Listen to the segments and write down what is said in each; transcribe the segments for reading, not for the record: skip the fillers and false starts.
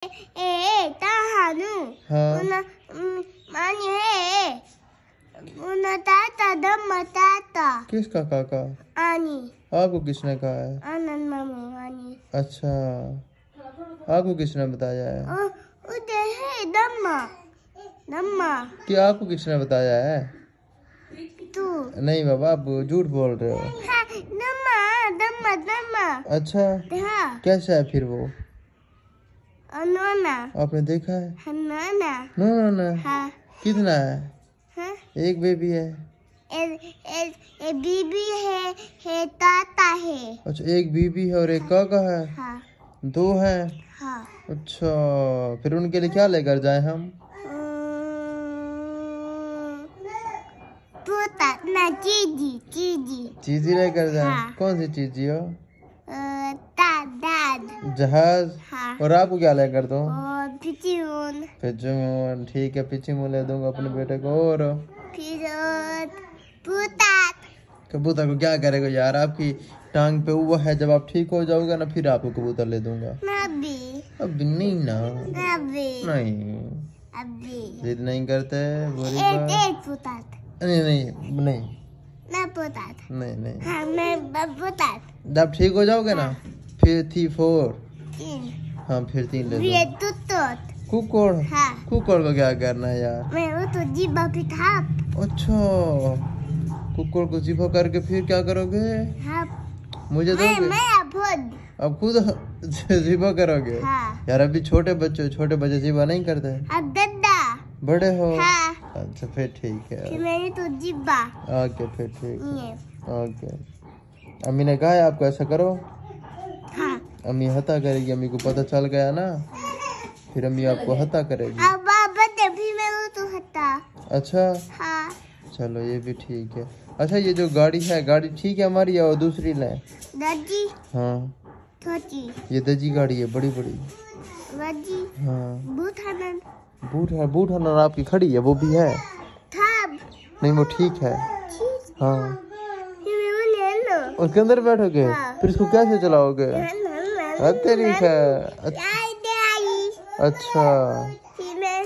Tahanu. हाँ Mani he. Una tata dama tata. किसका काका? Ani. आपको किसने कहा है? Anan mamu ani. अच्छा, आपको किसने बताया है? Ude he dama. Dama. कि आपको किसने बताया है? Tu. नहीं बाबा, आप झूठ बोल रहे हो। Ha dama dama dama. अच्छा, हाँ. कैसा है फिर वो? Anona. आपने देखा है? Hanana. ना हाँ. कितना है? हाँ. एक बेबी है। एक बीबी है ताता है। अच्छा, एक बीबी है और एक काका है। हाँ. दो है। हाँ. अच्छा, फिर उनके लिए क्या लेकर जाए हम? पोता ना चीजी चीजी चीजी लेकर जाए। हाँ. कौन सी चीजी हो? दाद जहाज। हाँ. और आपको क्या लेकर दो? और पिचून पिचून। ठीक है, पिचू ले दूंगा अपने बेटे को। और फिर पोता कबूतर को क्या करेगा यार? आपकी टांग पे वो है, जब आप ठीक हो जाओगे ना फिर आपको कबूतर ले दूंगा। अभी अब नहीं ना। अभी नहीं, अभी जिद नहीं करते। बुरी बात। एक पोता नहीं नहीं नहीं मैं पोता नहीं नहीं। हाँ मैं पोता जब ठीक हो जाओगे ना फिर 4। तीन हाँ, फिर 3 ले ये दो। कुकुर कुकुर। हाँ. कुकुर को क्या करना है यार? मैं वो तो जीबा भी था अच्छा, कुकुर को जिबा करके फिर क्या करोगे? हाँ. मुझे दोगे? मैं खुद अब खुद जिबा करोगे? हाँ. यार अभी छोटे बच्चे जिबा नहीं करते। अब दद्दा बड़े हो? हाँ. अच्छा, फिर ठीक है। फिर मैंने तो जीबा ओके, फिर ठीक है। ये ओके, अम्मी ने कहा है आपको ऐसा करो। हाँ. अम्मी हता करेगी। अम्मी को पता चल गया ना, फिर अम्मी आपको हता करेगी। अब बाबा तभी मैं वो तो हटा अच्छा, हाँ. चलो ये भी ठीक है। अच्छा, ये जो गाड़ी है, गाड़ी ठीक है हमारी या दूसरी लें? दादी हाँ, छोटी ये दजी गाड़ी है, बड़ी बड़ी। दादी हाँ, बूथानन बूट हनन आपकी खड़ी है, वो भी है? थाब नहीं, वो ठीक है। चीज हाँ, फिर मैं वो ले लो उसके अंदर बैठोगे? हाँ. फिर इसको कैसे चलाओगे? तेरी है। अच्छा, फिर मैं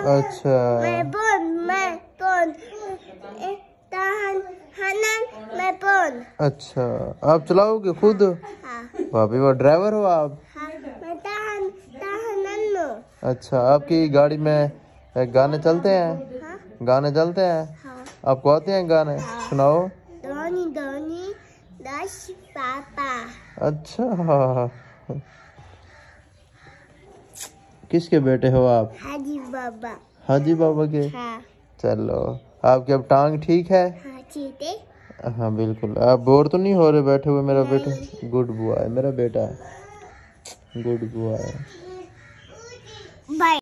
अच्छा, मैं अच्छा, आप चलाओगे खुद? हाँ. भाभी, वो ड्राइवर हो आप? हाँ. अच्छा, आपकी गाड़ी में गाने चलते हैं? हाँ. गाने चलते हैं? हाँ. आपको आते हैं गाने? सुनाओ। धोनी धोनी दास पापा अच्छा, किसके बेटे हो आप? हाजी बाबा हाजी बाबा के? हाँ. चलो, आपकी अब टांग ठीक है? हाँ चीते हाँ बिल्कुल। आप बोर तो नहीं हो रहे बैठे हुए? मेरा बेटा गुड बुआ है, मेरा बेटा गुड बुआ है। बाय.